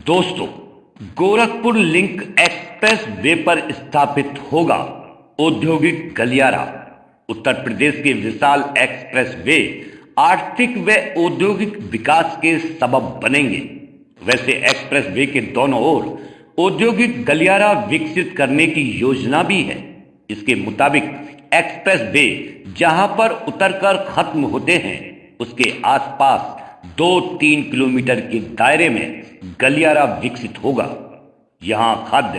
दोस्तों, Gorakhpur link express way पर स्थापित होगा औद्योगिक गलियारा। उत्तर प्रदेश के विशाल एक्सप्रेस वे आर्थिक व औद्योगिक विकास के सबब बनेंगे। वैसे एक्सप्रेस वे के दोनों ओर औद्योगिक गलियारा विकसित करने की योजना भी है। इसके मुताबिक एक्सप्रेस वे जहां पर उतरकर खत्म होते हैं उसके आसपास 2-3 किलोमीटर के दायरे में गलियारा विकसित होगा। यहां खाद्य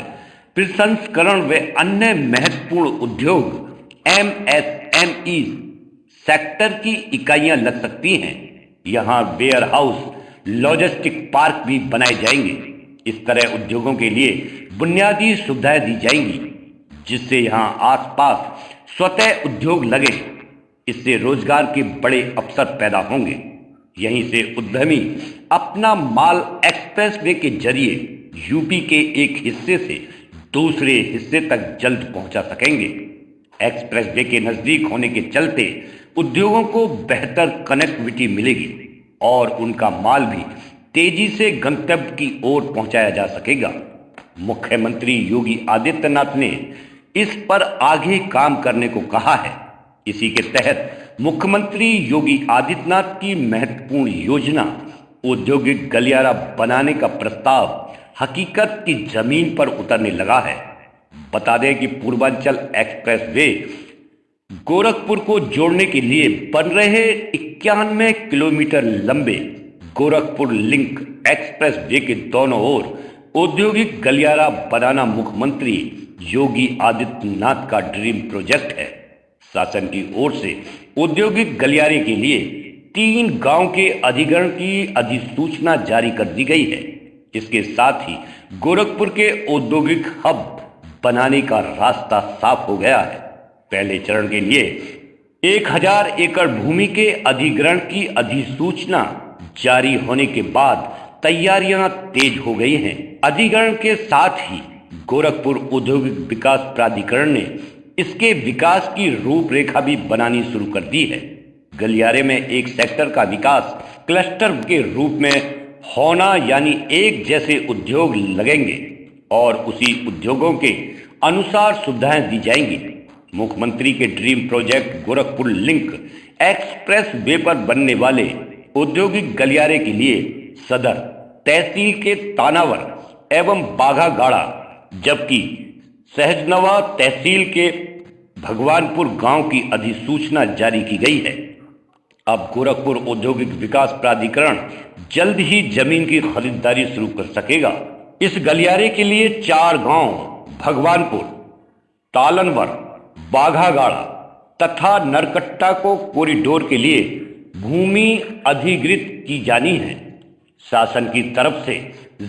प्रसंस्करण व अन्य महत्वपूर्ण उद्योग एमएसएमई सेक्टर की इकाइयां लग सकती हैं। यहां वेयर हाउस, लॉजिस्टिक पार्क भी बनाए जाएंगे। इस तरह उद्योगों के लिए बुनियादी सुविधाएं दी जाएंगी जिससे यहां आसपास स्वतः उद्योग लगे। इससे रोजगार के बड़े अवसर पैदा होंगे। यहीं से उद्यमी अपना माल एक्सप्रेस वे के जरिए यूपी के एक हिस्से से दूसरे हिस्से तक जल्द पहुंचा सकेंगे। एक्सप्रेस वे के नजदीक होने के चलते उद्योगों को बेहतर कनेक्टिविटी मिलेगी और उनका माल भी तेजी से गंतव्य की ओर पहुंचाया जा सकेगा। मुख्यमंत्री योगी आदित्यनाथ ने इस पर आगे काम करने को कहा है। इसी के तहत मुख्यमंत्री योगी आदित्यनाथ की महत्वपूर्ण योजना औद्योगिक गलियारा बनाने का प्रस्ताव हकीकत की जमीन पर उतरने लगा है। बता दें कि पूर्वांचल एक्सप्रेस वे गोरखपुर को जोड़ने के लिए बन रहे 91 किलोमीटर लंबे गोरखपुर लिंक एक्सप्रेस वे के दोनों ओर औद्योगिक गलियारा बनाना मुख्यमंत्री योगी आदित्यनाथ का ड्रीम प्रोजेक्ट है। शासन की ओर से औद्योगिक गलियारे के लिए 3 गांव के अधिग्रहण की अधिसूचना जारी कर दी गई है। इसके साथ ही गोरखपुर के औद्योगिक हब बनाने का रास्ता साफ हो गया है। पहले चरण के लिए 1000 एकड़ भूमि के अधिग्रहण की अधिसूचना जारी होने के बाद तैयारियां तेज हो गई हैं। अधिग्रहण के साथ ही गोरखपुर औद्योगिक विकास प्राधिकरण ने इसके विकास की रूपरेखा भी बनानी शुरू कर दी है। गलियारे में एक सेक्टर का विकास क्लस्टर के रूप में होना, यानी एक जैसे उद्योग लगेंगे और उसी उद्योगों के अनुसार सुविधाएं दी जाएंगी। मुख्यमंत्री के dream project Gorakhpur link express way पर बनने वाले औद्योगिक गलियारे के लिए सदर तहसील के तानावर एवं बाघागाड़ा, जबकि सहजनवा तहसील के भगवानपुर गांव की अधिसूचना जारी की गई है। अब गोरखपुर औद्योगिक विकास प्राधिकरण जल्द ही जमीन की खरीदारी शुरू कर सकेगा। इस गलियारे के लिए 4 गांव भगवानपुर, तालनवर, बाघागाड़ा तथा नरकट्टा को कॉरिडोर के लिए भूमि अधिग्रहित की जानी है। शासन की तरफ से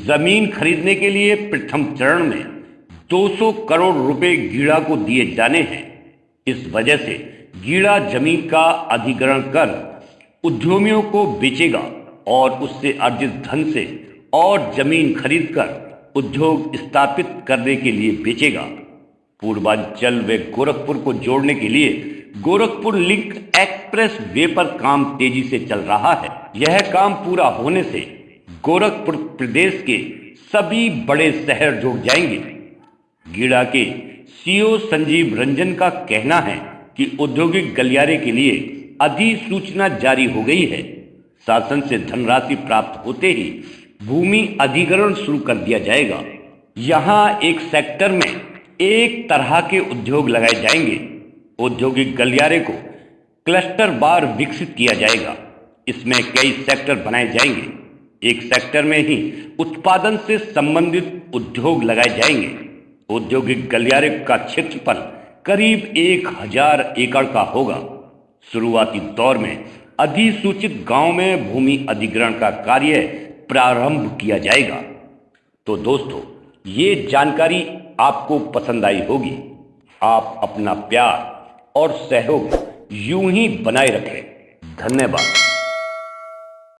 जमीन खरीदने के लिए प्रथम चरण में 200 करोड़ रुपए गीड़ा को दिए जाने हैं। इस वजह से गीड़ा जमीन का अधिग्रहण कर उद्यमियों को बेचेगा और उससे अर्जित धन से और जमीन खरीदकर उद्योग स्थापित करने के लिए बेचेगा। पूर्वांचल व गोरखपुर को जोड़ने के लिए गोरखपुर लिंक एक्सप्रेस वे पर काम तेजी से चल रहा है। यह काम पूरा होने से गोरखपुर प्रदेश के सभी बड़े शहर जुड़ जाएंगे। गीड़ा के सीईओ संजीव रंजन का कहना है कि औद्योगिक गलियारे के लिए अधिसूचना जारी हो गई है। शासन से धनराशि प्राप्त होते ही भूमि अधिग्रहण शुरू कर दिया जाएगा। यहाँ एक सेक्टर में एक तरह के उद्योग लगाए जाएंगे। औद्योगिक गलियारे को क्लस्टर बार विकसित किया जाएगा। इसमें कई सेक्टर बनाए जाएंगे। एक सेक्टर में ही उत्पादन से संबंधित उद्योग लगाए जाएंगे। औद्योगिक गलियारे का क्षेत्रफल करीब 1000 एकड़ का होगा। शुरुआती दौर में अधिसूचित गांव में भूमि अधिग्रहण का कार्य प्रारंभ किया जाएगा। तो दोस्तों, ये जानकारी आपको पसंद आई होगी। आप अपना प्यार और सहयोग यूं ही बनाए रखें। धन्यवाद।